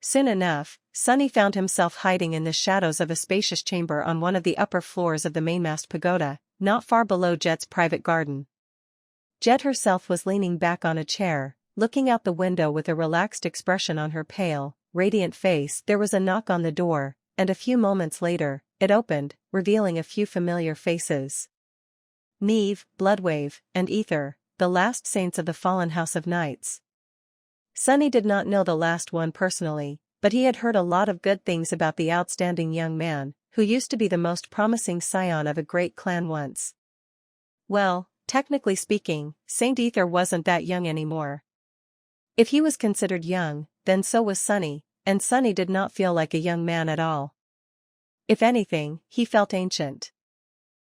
Soon enough, Sunny found himself hiding in the shadows of a spacious chamber on one of the upper floors of the mainmast pagoda, not far below Jet's private garden. Jet herself was leaning back on a chair, looking out the window with a relaxed expression on her pale, radiant face. There was a knock on the door, and a few moments later, it opened, revealing a few familiar faces. Neve, Bloodwave, and Ether, the last saints of the fallen House of Knights. Sunny did not know the last one personally, but he had heard a lot of good things about the outstanding young man, who used to be the most promising scion of a great clan once. Well, technically speaking, Saint Ether wasn't that young anymore. If he was considered young, then so was Sunny, and Sunny did not feel like a young man at all. If anything, he felt ancient.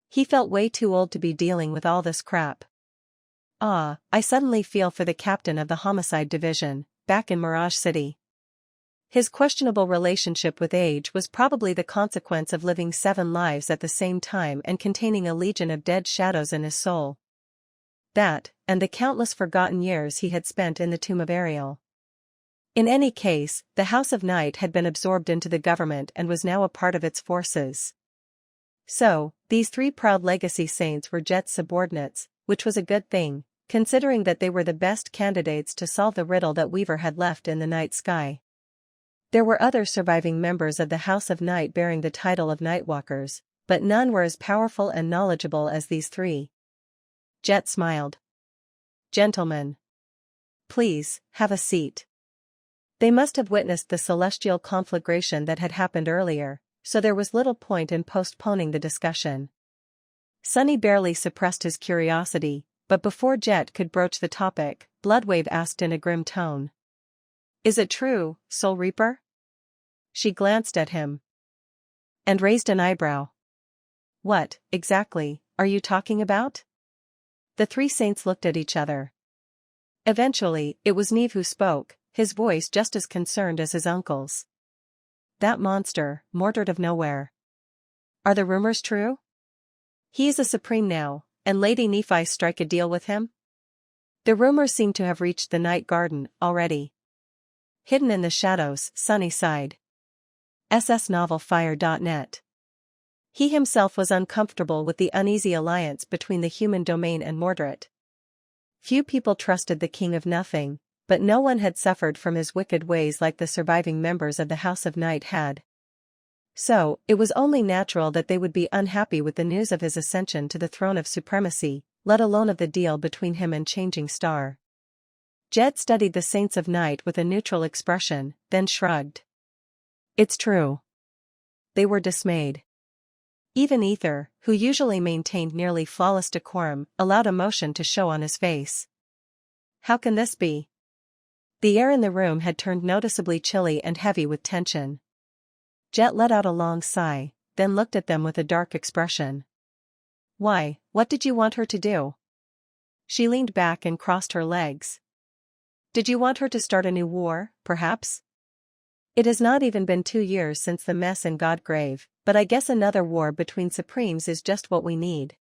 He felt way too old to be dealing with all this crap. I suddenly feel for the captain of the homicide division, back in Mirage City. His questionable relationship with age was probably the consequence of living 7 lives at the same time and containing a legion of dead shadows in his soul. That, and the countless forgotten years he had spent in the tomb of Ariel. In any case, the House of Night had been absorbed into the government and was now a part of its forces. So, these 3 proud legacy saints were Jet's subordinates, which was a good thing, considering that they were the best candidates to solve the riddle that Weaver had left in the night sky. There were other surviving members of the House of Night bearing the title of Nightwalkers, but none were as powerful and knowledgeable as these 3. Jet smiled. "Gentlemen. Please, have a seat." They must have witnessed the celestial conflagration that had happened earlier, so there was little point in postponing the discussion. Sunny barely suppressed his curiosity, but before Jet could broach the topic, Bloodwave asked in a grim tone. "Is it true, Soul Reaper?" She glanced at him and raised an eyebrow. "What, exactly, are you talking about?" The 3 saints looked at each other. Eventually, it was Neve who spoke, his voice just as concerned as his uncle's. "That monster, Mordred of Nowhere. Are the rumors true? He is a supreme now, and Lady Nephi strike a deal with him?" The rumors seemed to have reached the Night Garden already. Hidden in the shadows, Sunny sighed. ssnovelfire.net. He himself was uncomfortable with the uneasy alliance between the human domain and Mordred. Few people trusted the King of Nothing, but no one had suffered from his wicked ways like the surviving members of the House of Night had. So, it was only natural that they would be unhappy with the news of his ascension to the throne of supremacy, let alone of the deal between him and Changing Star. Jet studied the Saints of Night with a neutral expression, then shrugged. "It's true." They were dismayed. Even Ether, who usually maintained nearly flawless decorum, allowed emotion to show on his face. "How can this be?" The air in the room had turned noticeably chilly and heavy with tension. Jet let out a long sigh, then looked at them with a dark expression. "Why, what did you want her to do?" She leaned back and crossed her legs. "Did you want her to start a new war, perhaps? It has not even been 2 years since the mess in Godgrave, but I guess another war between Supremes is just what we need."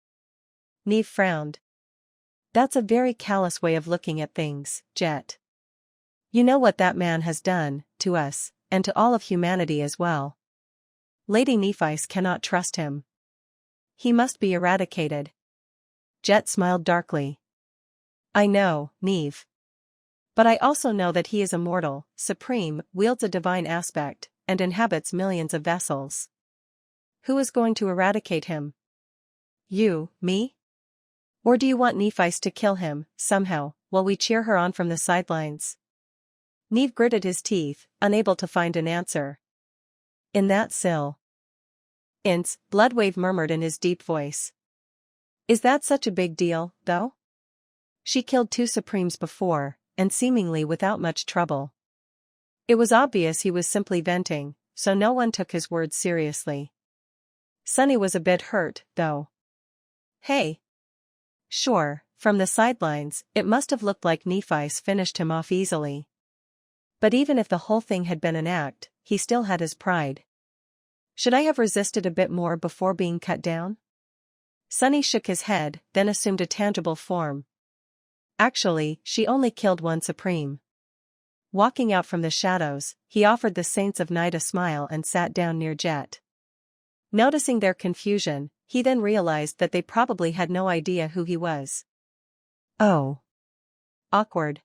Neve frowned. "That's a very callous way of looking at things, Jet. You know what that man has done, to us, and to all of humanity as well. Lady Nephi cannot trust him. He must be eradicated." Jet smiled darkly. "I know, Neve. But I also know that he is immortal, supreme, wields a divine aspect, and inhabits millions of vessels. Who is going to eradicate him? You, me? Or do you want Nephi to kill him, somehow, while we cheer her on from the sidelines?" Neve gritted his teeth, unable to find an answer. "In that sill. Ints," Bloodwave murmured in his deep voice. "Is that such a big deal, though? She killed 2 Supremes before, and seemingly without much trouble." It was obvious he was simply venting, so no one took his words seriously. Sunny was a bit hurt, though. "Hey. Sure, from the sidelines, it must have looked like Nephi's finished him off easily. But even if the whole thing had been an act, he still had his pride. Should I have resisted a bit more before being cut down?" Sunny shook his head, then assumed a tangible form. "Actually, she only killed 1 Supreme." Walking out from the shadows, he offered the Saints of Night a smile and sat down near Jet. Noticing their confusion, he then realized that they probably had no idea who he was. Oh. Awkward.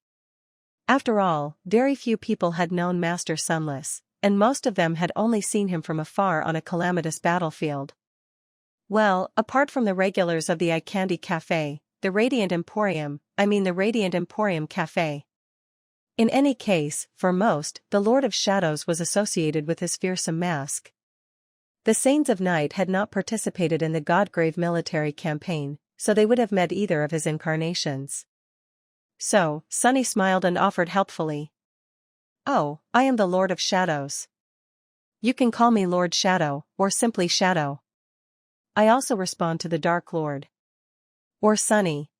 After all, very few people had known Master Sunless, and most of them had only seen him from afar on a calamitous battlefield. Well, apart from the regulars of the Eye Candy Cafe, the Radiant Emporium Cafe. In any case, for most, the Lord of Shadows was associated with his fearsome mask. The Saints of Night had not participated in the Godgrave military campaign, so they would have met either of his incarnations. So, Sunny smiled and offered helpfully. "Oh, I am the Lord of Shadows. You can call me Lord Shadow, or simply Shadow. I also respond to the Dark Lord. Or Sunny."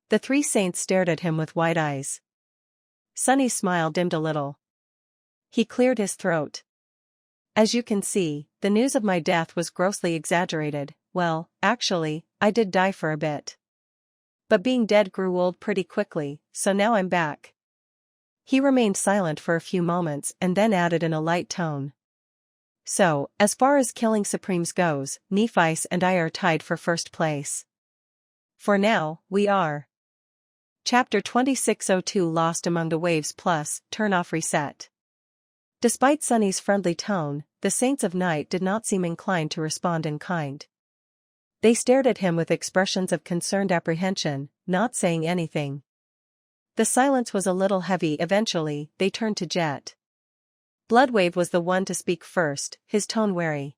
The three saints stared at him with wide eyes. Sunny's smile dimmed a little. He cleared his throat. "As you can see, the news of my death was grossly exaggerated. Well, actually, I did die for a bit. But being dead grew old pretty quickly, so now I'm back." He remained silent for a few moments and then added in a light tone. "So, as far as killing Supremes goes, Nephice and I are tied for first place. For now, we are." Chapter 2602 Lost Among the Waves Plus, Turn Off Reset. Despite Sunny's friendly tone, the Saints of Night did not seem inclined to respond in kind. They stared at him with expressions of concerned apprehension, not saying anything. The silence was a little heavy. Eventually, they turned to Jet. Bloodwave was the one to speak first, his tone wary.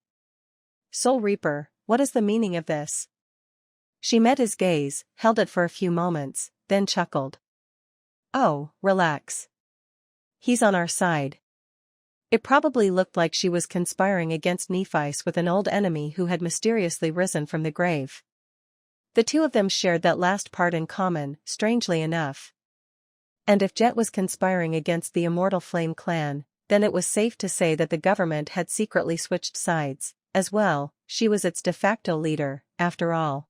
"Soul Reaper, what is the meaning of this?" She met his gaze, held it for a few moments, then chuckled. "Oh, relax. He's on our side." It probably looked like she was conspiring against Nephice with an old enemy who had mysteriously risen from the grave. The two of them shared that last part in common, strangely enough. And if Jet was conspiring against the Immortal Flame clan, then it was safe to say that the government had secretly switched sides, as well. She was its de facto leader, after all.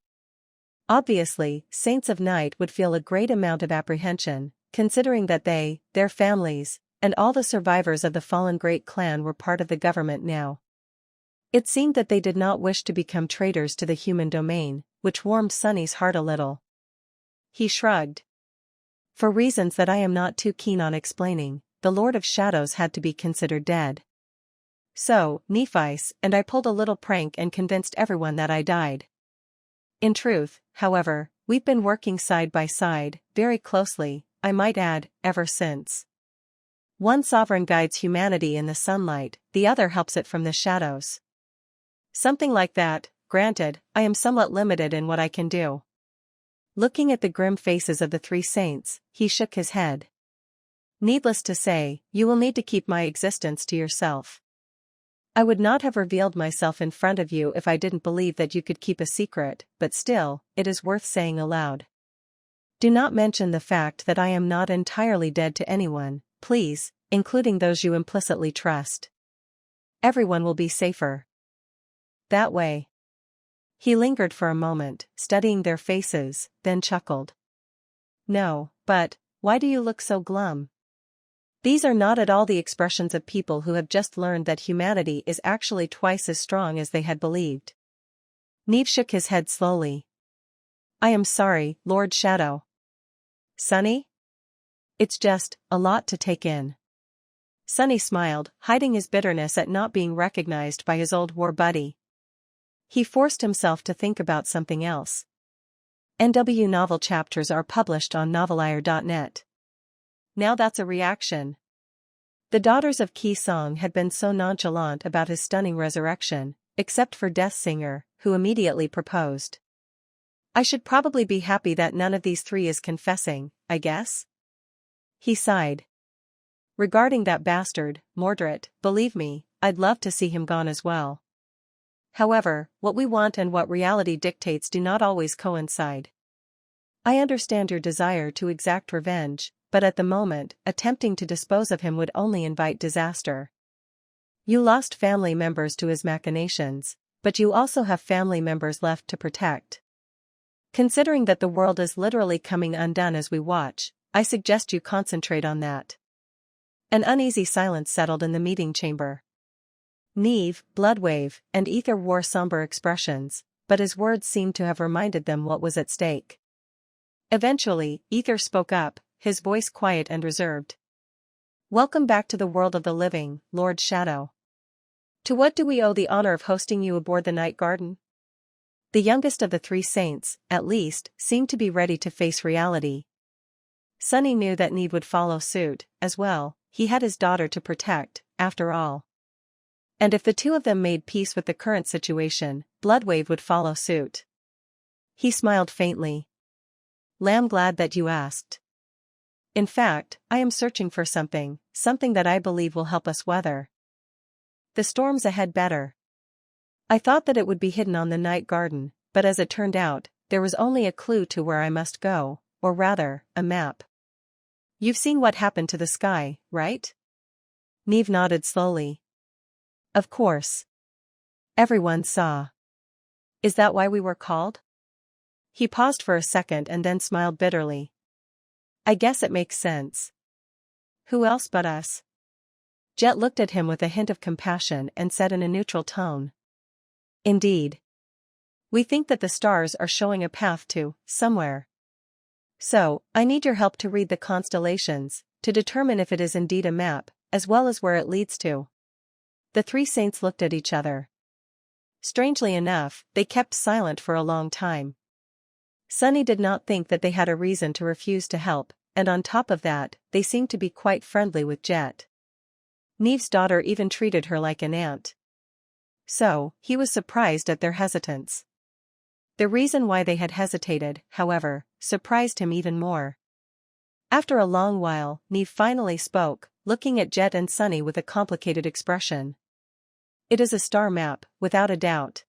Obviously, Saints of Night would feel a great amount of apprehension, considering that they, their families, and all the survivors of the fallen great clan were part of the government now. It seemed that they did not wish to become traitors to the human domain, which warmed Sunny's heart a little. He shrugged. "For reasons that I am not too keen on explaining, the Lord of Shadows had to be considered dead. So, Nephice and I pulled a little prank and convinced everyone that I died. In truth, however, we've been working side by side, very closely, I might add, ever since. One sovereign guides humanity in the sunlight, the other helps it from the shadows." "Something like that. Granted, I am somewhat limited in what I can do." Looking at the grim faces of the three saints, he shook his head. "Needless to say, you will need to keep my existence to yourself. I would not have revealed myself in front of you if I didn't believe that you could keep a secret, but still, it is worth saying aloud. Do not mention the fact that I am not entirely dead to anyone, please, including those you implicitly trust. Everyone will be safer that way." He lingered for a moment, studying their faces, then chuckled. "No, but, why do you look so glum? These are not at all the expressions of people who have just learned that humanity is actually twice as strong as they had believed." Neve shook his head slowly. "I am sorry, Lord Shadow." "Sunny? It's just a lot to take in." Sunny smiled, hiding his bitterness at not being recognized by his old war buddy. He forced himself to think about something else. NW novel chapters are published on novelire.net. Now that's a reaction. The daughters of Ki Song had been so nonchalant about his stunning resurrection, except for Death Singer, who immediately proposed. "I should probably be happy that none of these three is confessing, I guess?" He sighed. "Regarding that bastard, Mordred, believe me, I'd love to see him gone as well. However, what we want and what reality dictates do not always coincide. I understand your desire to exact revenge, but at the moment, attempting to dispose of him would only invite disaster. You lost family members to his machinations, but you also have family members left to protect. Considering that the world is literally coming undone as we watch, I suggest you concentrate on that. An uneasy silence settled in the meeting chamber. Neve, Bloodwave, and Ether wore somber expressions, but his words seemed to have reminded them what was at stake. Eventually, Ether spoke up, his voice quiet and reserved. "Welcome back to the world of the living, Lord Shadow. To what do we owe the honor of hosting you aboard the Night Garden?" The youngest of the three saints, at least, seemed to be ready to face reality. Sunny knew that Neve would follow suit, as well. He had his daughter to protect, after all. And if the two of them made peace with the current situation, Bloodwave would follow suit. He smiled faintly. "Lamb, glad that you asked. In fact, I am searching for something that I believe will help us weather the storms ahead better. I thought that it would be hidden on the Night Garden, but as it turned out, there was only a clue to where I must go, or rather, a map. You've seen what happened to the sky, right?" Neve nodded slowly. "Of course. Everyone saw. Is that why we were called?" He paused for a second and then smiled bitterly. "I guess it makes sense. Who else but us?" Jet looked at him with a hint of compassion and said in a neutral tone. "Indeed. We think that the stars are showing a path to somewhere. So, I need your help to read the constellations, to determine if it is indeed a map, as well as where it leads to." The three saints looked at each other. Strangely enough, they kept silent for a long time. Sunny did not think that they had a reason to refuse to help, and on top of that, they seemed to be quite friendly with Jet. Neve's daughter even treated her like an aunt. So, he was surprised at their hesitance. The reason why they had hesitated, however, surprised him even more. After a long while, Neve finally spoke, looking at Jet and Sunny with a complicated expression. "It is a star map, without a doubt.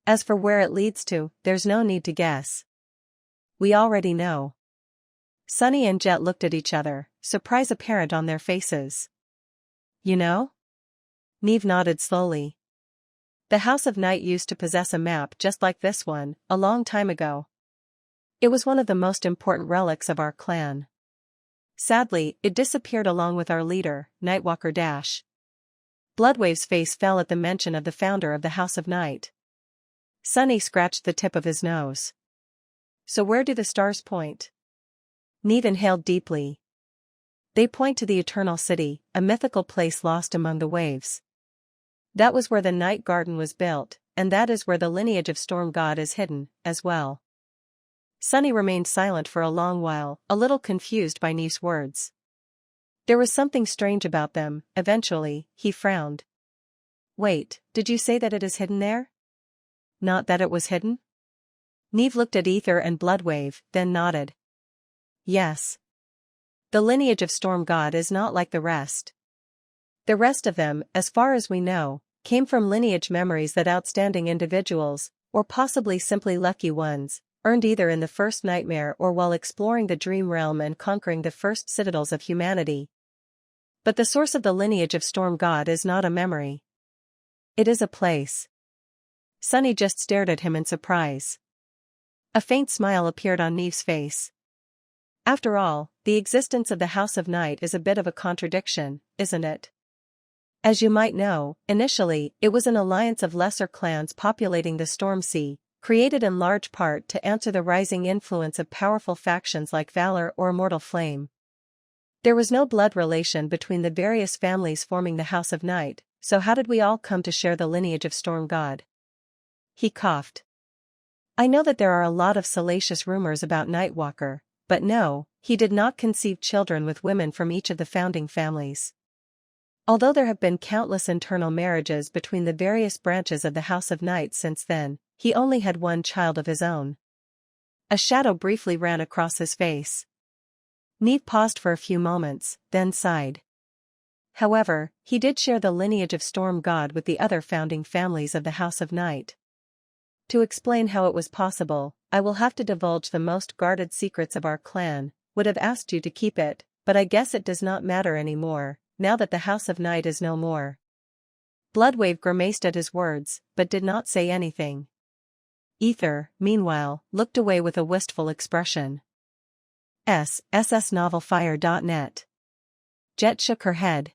As for where it leads to, there's no need to guess. We already know." Sunny and Jet looked at each other, surprise apparent on their faces. "You know?" Neve nodded slowly. "The House of Night used to possess a map just like this one, a long time ago. It was one of the most important relics of our clan. Sadly, it disappeared along with our leader, Nightwalker Dash." Bloodwave's face fell at the mention of the founder of the House of Night. Sunny scratched the tip of his nose. "So where do the stars point?" Neve inhaled deeply. "They point to the Eternal City, a mythical place lost among the waves. That was where the Night Garden was built, and that is where the lineage of Storm God is hidden, as well." Sunny remained silent for a long while, a little confused by Neve's words. There was something strange about them. Eventually, he frowned. "Wait, did you say that it is hidden there?" "Not that it was hidden?" Neve looked at Ether and Bloodwave, then nodded. "Yes. The lineage of Storm God is not like the rest. The rest of them, as far as we know, came from lineage memories that outstanding individuals, or possibly simply lucky ones, earned either in the first nightmare or while exploring the dream realm and conquering the first citadels of humanity. But the source of the lineage of Storm God is not a memory. It is a place." Sunny just stared at him in surprise. A faint smile appeared on Neve's face. "After all, the existence of the House of Night is a bit of a contradiction, isn't it? As you might know, initially, it was an alliance of lesser clans populating the Storm Sea, created in large part to answer the rising influence of powerful factions like Valor or Immortal Flame. There was no blood relation between the various families forming the House of Night, so how did we all come to share the lineage of Storm God?" He coughed. "I know that there are a lot of salacious rumors about Nightwalker, but no, he did not conceive children with women from each of the founding families. Although there have been countless internal marriages between the various branches of the House of Night since then, he only had one child of his own." A shadow briefly ran across his face. Neve paused for a few moments, then sighed. However, he did share the lineage of Storm God with the other founding families of the House of Night. To explain how it was possible, I will have to divulge the most guarded secrets of our clan. Would have asked you to keep it, but I guess it does not matter anymore, now that the House of Night is no more." Bloodwave grimaced at his words, but did not say anything. Ether, meanwhile, looked away with a wistful expression. ssnovelfire.net Jet shook her head.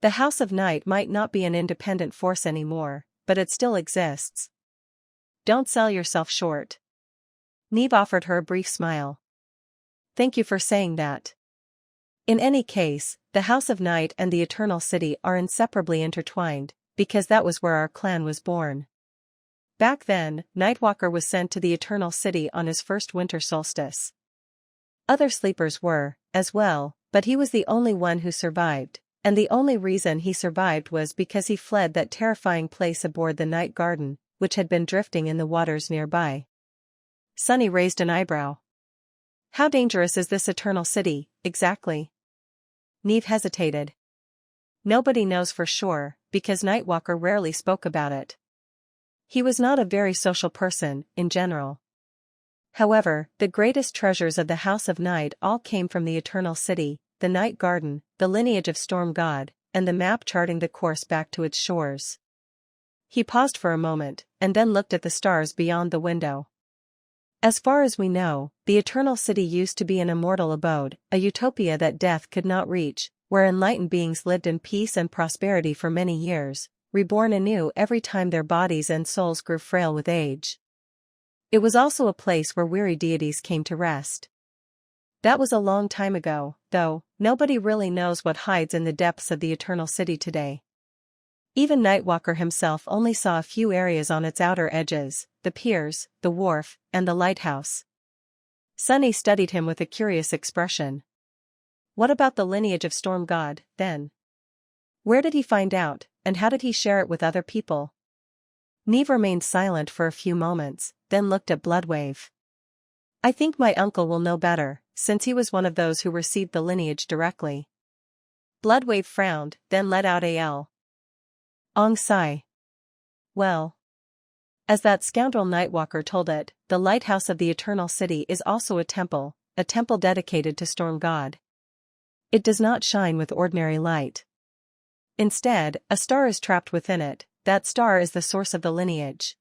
The House of Night might not be an independent force anymore, but it still exists. Don't sell yourself short. Neve offered her a brief smile. Thank you for saying that. In any case, the House of Night and the Eternal City are inseparably intertwined, because that was where our clan was born. Back then, Nightwalker was sent to the Eternal City on his first winter solstice. Other sleepers were, as well, but he was the only one who survived, and the only reason he survived was because he fled that terrifying place aboard the Night Garden, which had been drifting in the waters nearby. Sunny raised an eyebrow. How dangerous is this Eternal City, exactly? Neve hesitated. Nobody knows for sure, because Nightwalker rarely spoke about it. He was not a very social person, in general. However, the greatest treasures of the House of Night all came from the Eternal City, the Night Garden, the lineage of Storm God, and the map charting the course back to its shores. He paused for a moment, and then looked at the stars beyond the window. As far as we know, the Eternal City used to be an immortal abode, a utopia that death could not reach, where enlightened beings lived in peace and prosperity for many years, reborn anew every time their bodies and souls grew frail with age. It was also a place where weary deities came to rest. That was a long time ago, though. Nobody really knows what hides in the depths of the Eternal City today. Even Nightwalker himself only saw a few areas on its outer edges, the piers, the wharf, and the lighthouse. Sunny studied him with a curious expression. What about the lineage of Storm God, then? Where did he find out, and how did he share it with other people? Neve remained silent for a few moments, then looked at Bloodwave. I think my uncle will know better, since he was one of those who received the lineage directly. Bloodwave frowned, then let out a yell. Ong sigh. Well. As that scoundrel Nightwalker told it, the lighthouse of the Eternal City is also a temple dedicated to Storm God. It does not shine with ordinary light. Instead, a star is trapped within it. That star is the source of the lineage.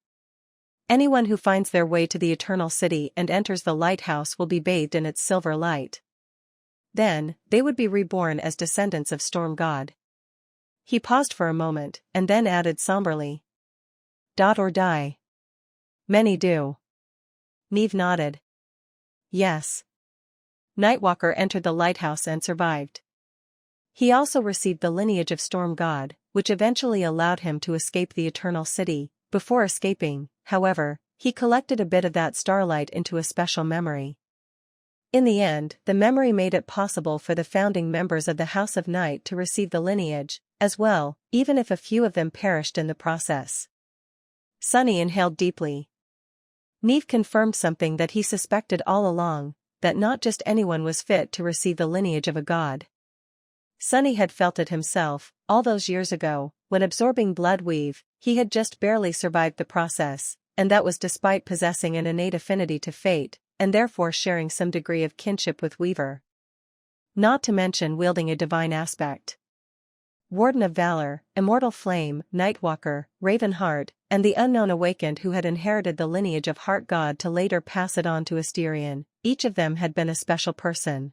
Anyone who finds their way to the Eternal City and enters the lighthouse will be bathed in its silver light. Then, they would be reborn as descendants of Storm God. He paused for a moment, and then added somberly. Or die. Many do. Neve nodded. Yes. Nightwalker entered the lighthouse and survived. He also received the lineage of Storm God, which eventually allowed him to escape the Eternal City. Before escaping, however, he collected a bit of that starlight into a special memory. In the end, the memory made it possible for the founding members of the House of Night to receive the lineage, as well, even if a few of them perished in the process. Sunny inhaled deeply. Neve confirmed something that he suspected all along, that not just anyone was fit to receive the lineage of a god. Sunny had felt it himself, all those years ago, when absorbing Bloodweave, he had just barely survived the process, and that was despite possessing an innate affinity to fate, and therefore sharing some degree of kinship with Weaver. Not to mention wielding a divine aspect. Warden of Valor, Immortal Flame, Nightwalker, Ravenheart, and the Unknown Awakened who had inherited the lineage of Heart God to later pass it on to Asterion, each of them had been a special person.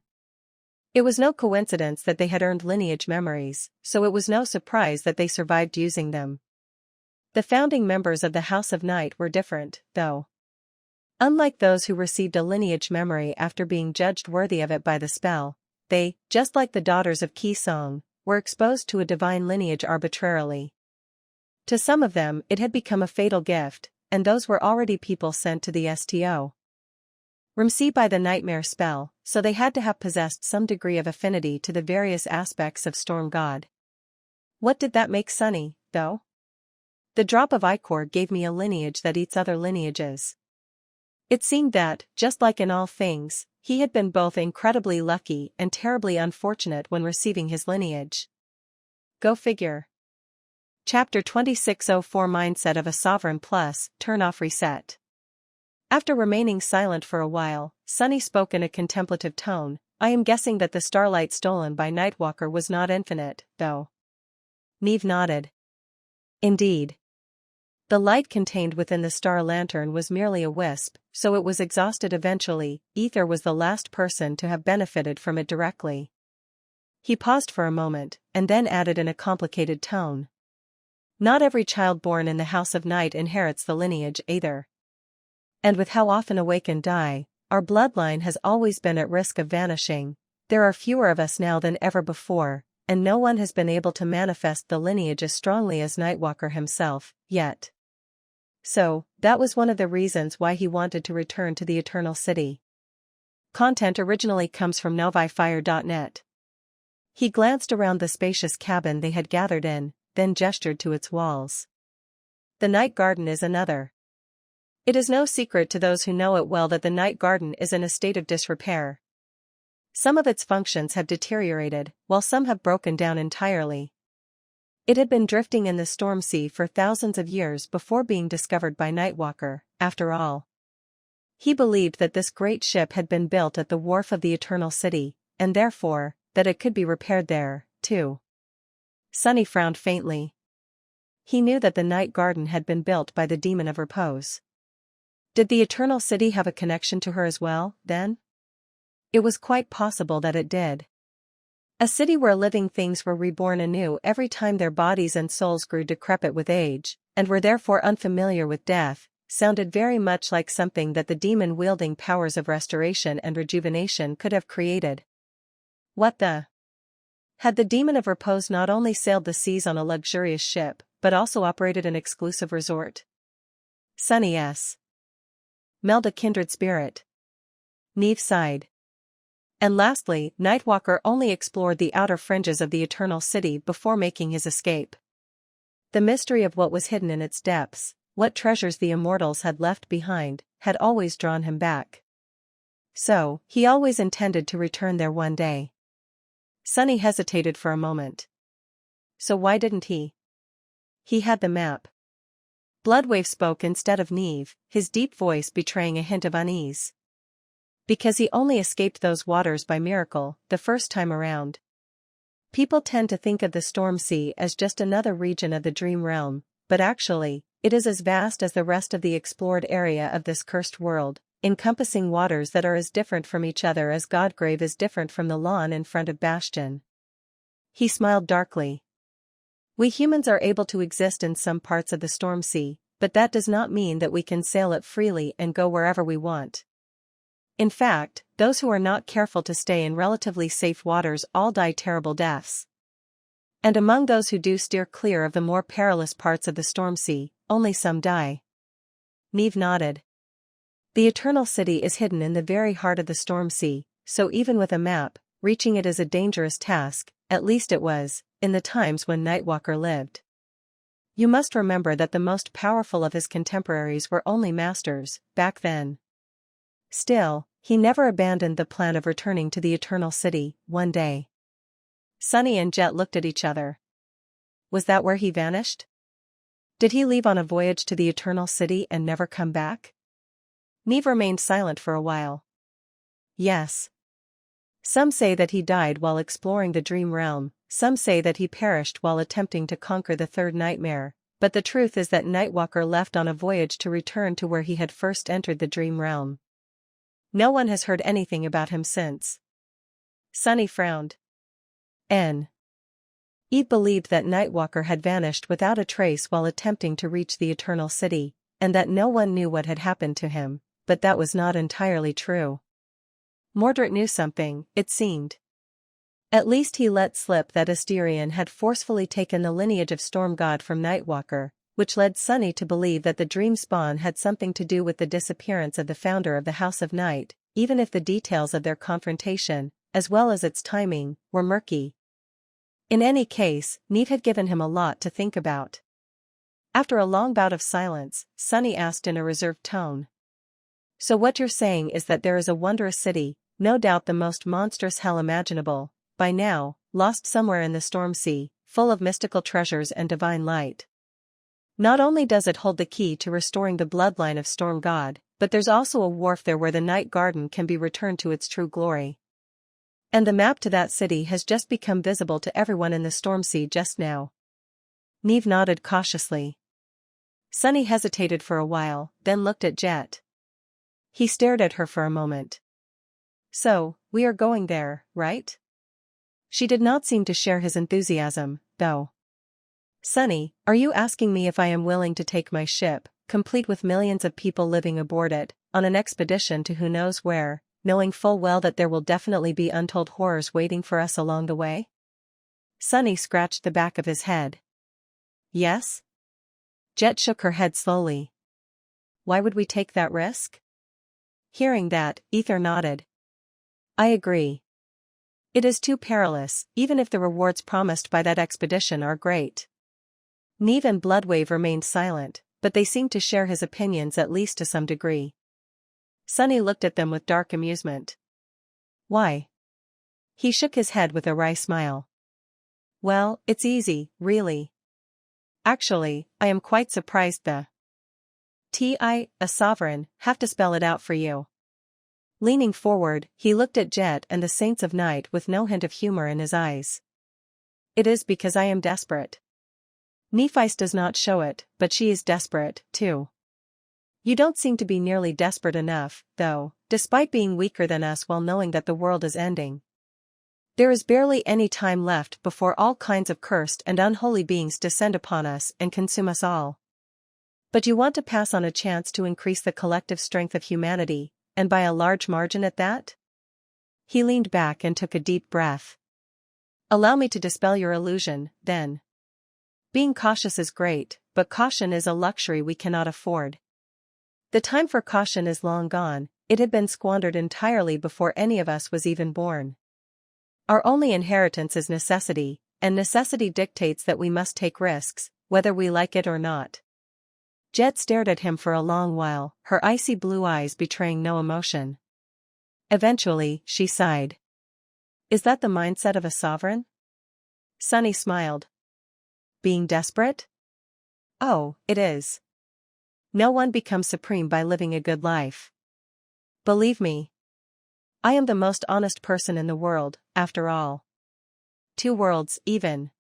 It was no coincidence that they had earned lineage memories, so it was no surprise that they survived using them. The founding members of the House of Night were different, though. Unlike those who received a lineage memory after being judged worthy of it by the spell, they, just like the daughters of Ki Song, were exposed to a divine lineage arbitrarily. To some of them it had become a fatal gift, and those were already people sent to the STO. Rumsey by the nightmare spell, so they had to have possessed some degree of affinity to the various aspects of Storm God. What did that make Sunny, though? The drop of ichor gave me a lineage that eats other lineages. It seemed that, just like in all things, he had been both incredibly lucky and terribly unfortunate when receiving his lineage. Go figure. Chapter 2604 Mindset of a Sovereign Plus, Turn Off Reset. After remaining silent for a while, Sunny spoke in a contemplative tone. I am guessing that the starlight stolen by Nightwalker was not infinite, though. Neve nodded. Indeed. The light contained within the star lantern was merely a wisp, so it was exhausted eventually. Ether was the last person to have benefited from it directly. He paused for a moment, and then added in a complicated tone. Not every child born in the House of Night inherits the lineage either. And with how often awake and die, our bloodline has always been at risk of vanishing. There are fewer of us now than ever before, and no one has been able to manifest the lineage as strongly as Nightwalker himself, yet. So, that was one of the reasons why he wanted to return to the Eternal City. Content originally comes from novifire.net. He glanced around the spacious cabin they had gathered in, then gestured to its walls. The Night Garden is another. It is no secret to those who know it well that the Night Garden is in a state of disrepair. Some of its functions have deteriorated, while some have broken down entirely. It had been drifting in the storm sea for thousands of years before being discovered by Nightwalker, after all. He believed that this great ship had been built at the wharf of the Eternal City, and therefore, that it could be repaired there, too. Sunny frowned faintly. He knew that the Night Garden had been built by the Demon of Repose. Did the Eternal City have a connection to her as well, then? It was quite possible that it did. A city where living things were reborn anew every time their bodies and souls grew decrepit with age, and were therefore unfamiliar with death, sounded very much like something that the demon-wielding powers of restoration and rejuvenation could have created. What the? Had the Demon of Repose not only sailed the seas on a luxurious ship, but also operated an exclusive resort? Sunny S. Meld a kindred spirit. Neve sighed. And lastly, Nightwalker only explored the outer fringes of the Eternal City before making his escape. The mystery of what was hidden in its depths, what treasures the immortals had left behind, had always drawn him back. So, he always intended to return there one day. Sunny hesitated for a moment. So why didn't he? He had the map. Bloodwave spoke instead of Neve, his deep voice betraying a hint of unease. Because he only escaped those waters by miracle, the first time around. People tend to think of the Storm Sea as just another region of the Dream Realm, but actually, it is as vast as the rest of the explored area of this cursed world, encompassing waters that are as different from each other as Godgrave is different from the lawn in front of Bastion. He smiled darkly. We humans are able to exist in some parts of the Storm Sea, but that does not mean that we can sail it freely and go wherever we want. In fact, those who are not careful to stay in relatively safe waters all die terrible deaths. And among those who do steer clear of the more perilous parts of the Storm Sea, only some die. Neve nodded. The Eternal City is hidden in the very heart of the Storm Sea, so even with a map, reaching it is a dangerous task, at least it was, in the times when Nightwalker lived. You must remember that the most powerful of his contemporaries were only masters, back then. Still, he never abandoned the plan of returning to the Eternal City, one day. Sunny and Jet looked at each other. Was that where he vanished? Did he leave on a voyage to the Eternal City and never come back? Neve remained silent for a while. Yes. Some say that he died while exploring the Dream Realm, some say that he perished while attempting to conquer the third nightmare, but the truth is that Nightwalker left on a voyage to return to where he had first entered the Dream Realm. No one has heard anything about him since. Sunny frowned. Eve believed that Nightwalker had vanished without a trace while attempting to reach the Eternal City, and that no one knew what had happened to him, but that was not entirely true. Mordred knew something, it seemed. At least he let slip that Asterion had forcefully taken the lineage of Storm God from Nightwalker, which led Sunny to believe that the Dream Spawn had something to do with the disappearance of the founder of the House of Night, even if the details of their confrontation, as well as its timing, were murky. In any case, Neve had given him a lot to think about. After a long bout of silence, Sunny asked in a reserved tone. So what you're saying is that there is a wondrous city, no doubt the most monstrous hell imaginable, by now, lost somewhere in the Storm Sea, full of mystical treasures and divine light. Not only does it hold the key to restoring the bloodline of Storm God, but there's also a wharf there where the Night Garden can be returned to its true glory. And the map to that city has just become visible to everyone in the Storm Sea just now. Neve nodded cautiously. Sunny hesitated for a while, then looked at Jet. He stared at her for a moment. So, we are going there, right? She did not seem to share his enthusiasm, though. "Sunny, are you asking me if I am willing to take my ship, complete with millions of people living aboard it, on an expedition to who knows where, knowing full well that there will definitely be untold horrors waiting for us along the way?" Sunny scratched the back of his head. "Yes?" Jet shook her head slowly. "Why would we take that risk?" Hearing that, Ether nodded. "I agree. It is too perilous, even if the rewards promised by that expedition are great." Neve and Bloodwave remained silent, but they seemed to share his opinions at least to some degree. Sunny looked at them with dark amusement. "Why?" He shook his head with a wry smile. "Well, it's easy, really. Actually, I am quite surprised a sovereign, have to spell it out for you." Leaning forward, he looked at Jet and the Saints of Night with no hint of humor in his eyes. "It is because I am desperate. Nephice does not show it, but she is desperate, too. You don't seem to be nearly desperate enough, though, despite being weaker than us while knowing that the world is ending. There is barely any time left before all kinds of cursed and unholy beings descend upon us and consume us all. But you want to pass on a chance to increase the collective strength of humanity, and by a large margin at that?" He leaned back and took a deep breath. "Allow me to dispel your illusion, then. Being cautious is great, but caution is a luxury we cannot afford. The time for caution is long gone, it had been squandered entirely before any of us was even born. Our only inheritance is necessity, and necessity dictates that we must take risks, whether we like it or not." Jet stared at him for a long while, her icy blue eyes betraying no emotion. Eventually, she sighed. "Is that the mindset of a sovereign?" Sunny smiled. "Being desperate? Oh, it is. No one becomes supreme by living a good life. Believe me. I am the most honest person in the world, after all. 2 worlds, even."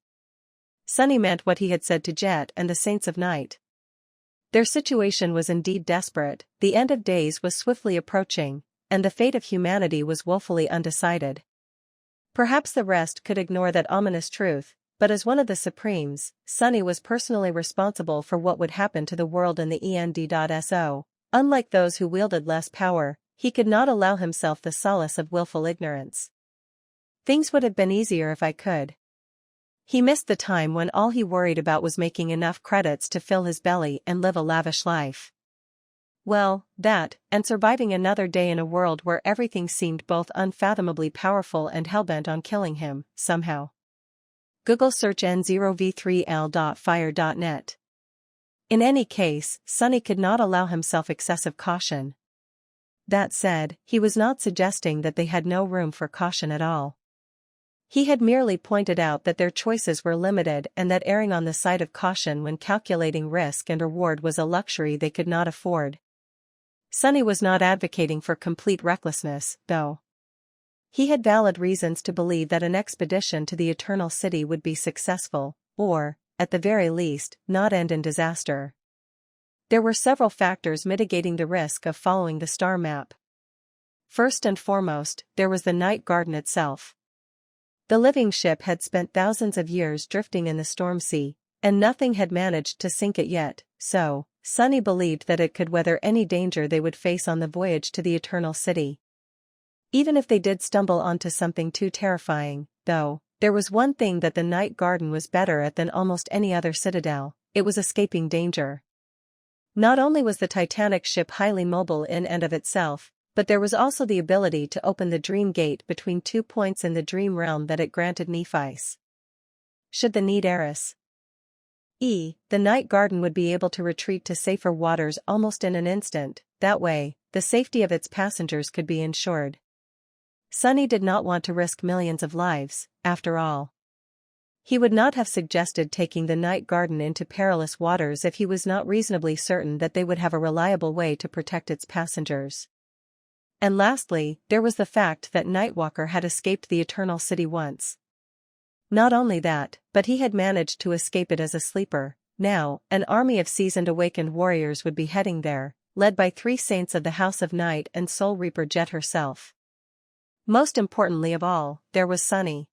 Sunny meant what he had said to Jet and the Saints of Night. Their situation was indeed desperate, the end of days was swiftly approaching, and the fate of humanity was woefully undecided. Perhaps the rest could ignore that ominous truth, but as one of the Supremes, Sunny was personally responsible for what would happen to the world in the end.so. Unlike those who wielded less power, he could not allow himself the solace of willful ignorance. "Things would have been easier if I could." He missed the time when all he worried about was making enough credits to fill his belly and live a lavish life. Well, that, and surviving another day in a world where everything seemed both unfathomably powerful and hellbent on killing him, somehow. Google search n0v3l.fire.net. In any case, Sunny could not allow himself excessive caution. That said, he was not suggesting that they had no room for caution at all. He had merely pointed out that their choices were limited and that erring on the side of caution when calculating risk and reward was a luxury they could not afford. Sunny was not advocating for complete recklessness, though. He had valid reasons to believe that an expedition to the Eternal City would be successful, or, at the very least, not end in disaster. There were several factors mitigating the risk of following the star map. First and foremost, there was the night garden itself. The living ship had spent thousands of years drifting in the storm sea, and nothing had managed to sink it yet, so, Sunny believed that it could weather any danger they would face on the voyage to the Eternal City. Even if they did stumble onto something too terrifying, though, there was one thing that the night garden was better at than almost any other citadel: it was escaping danger. Not only was the Titanic ship highly mobile in and of itself, but there was also the ability to open the dream gate between 2 points in the dream realm that it granted Nephice. Should the need arise, the night garden would be able to retreat to safer waters almost in an instant. That way, the safety of its passengers could be ensured. Sunny did not want to risk millions of lives, after all. He would not have suggested taking the night garden into perilous waters if he was not reasonably certain that they would have a reliable way to protect its passengers. And lastly, there was the fact that Nightwalker had escaped the Eternal City once. Not only that, but he had managed to escape it as a sleeper. Now, an army of seasoned awakened warriors would be heading there, led by 3 saints of the House of Night and Soul Reaper Jet herself. Most importantly of all, there was Sunny.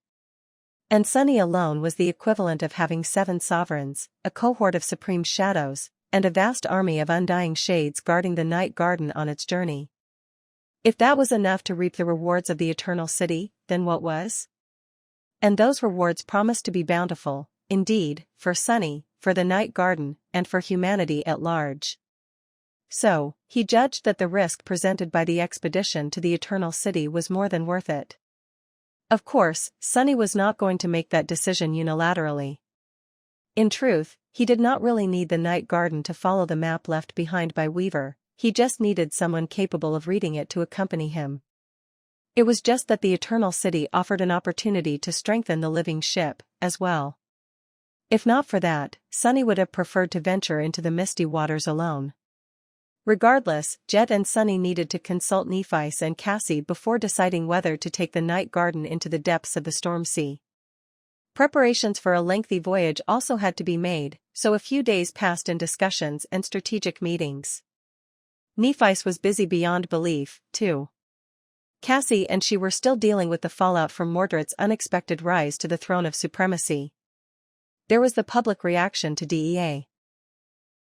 And Sunny alone was the equivalent of having 7 sovereigns, a cohort of supreme shadows, and a vast army of undying shades guarding the night garden on its journey. If that was enough to reap the rewards of the eternal city, then what was? And those rewards promised to be bountiful, indeed, for Sunny, for the night garden, and for humanity at large. So, he judged that the risk presented by the expedition to the eternal city was more than worth it. Of course, Sunny was not going to make that decision unilaterally. In truth, he did not really need the night garden to follow the map left behind by Weaver, he just needed someone capable of reading it to accompany him. It was just that the eternal city offered an opportunity to strengthen the living ship, as well. If not for that, Sunny would have preferred to venture into the misty waters alone. Regardless, Jet and Sunny needed to consult Nephice and Cassie before deciding whether to take the night garden into the depths of the storm sea. Preparations for a lengthy voyage also had to be made, so a few days passed in discussions and strategic meetings. Nephice was busy beyond belief, too. Cassie and she were still dealing with the fallout from Mordred's unexpected rise to the throne of supremacy. There was the public reaction to DEA.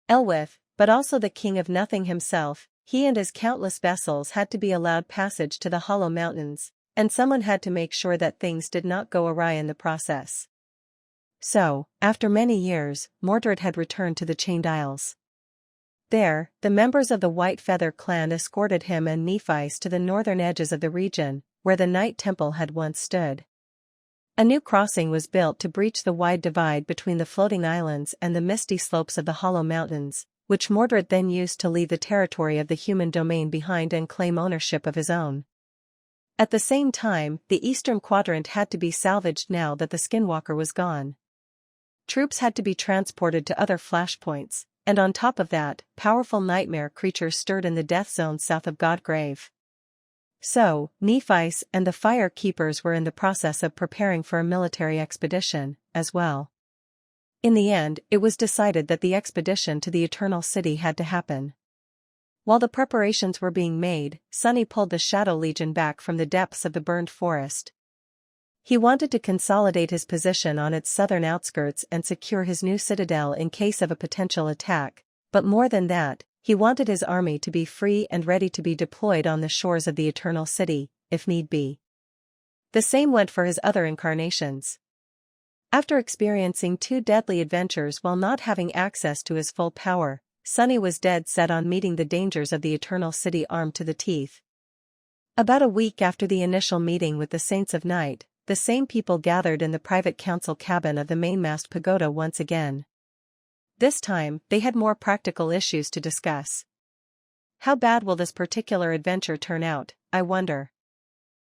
Elwith, but also the King of Nothing himself, he and his countless vessels had to be allowed passage to the Hollow Mountains, and someone had to make sure that things did not go awry in the process. So, after many years, Mordred had returned to the Chained Isles. There, the members of the White Feather clan escorted him and Nephice to the northern edges of the region, where the Night Temple had once stood. A new crossing was built to breach the wide divide between the floating islands and the misty slopes of the Hollow Mountains, which Mordred then used to leave the territory of the human domain behind and claim ownership of his own. At the same time, the eastern quadrant had to be salvaged now that the Skinwalker was gone. Troops had to be transported to other flashpoints, and on top of that, powerful nightmare creatures stirred in the death zone south of Godgrave. So, Nephice and the Fire Keepers were in the process of preparing for a military expedition, as well. In the end, it was decided that the expedition to the Eternal City had to happen. While the preparations were being made, Sunny pulled the Shadow Legion back from the depths of the burned forest. He wanted to consolidate his position on its southern outskirts and secure his new citadel in case of a potential attack, but more than that, he wanted his army to be free and ready to be deployed on the shores of the Eternal City, if need be. The same went for his other incarnations. After experiencing 2 deadly adventures while not having access to his full power, Sunny was dead set on meeting the dangers of the Eternal City armed to the teeth. About a week after the initial meeting with the Saints of Night, the same people gathered in the private council cabin of the mainmast pagoda once again. This time, they had more practical issues to discuss. How bad will this particular adventure turn out, I wonder?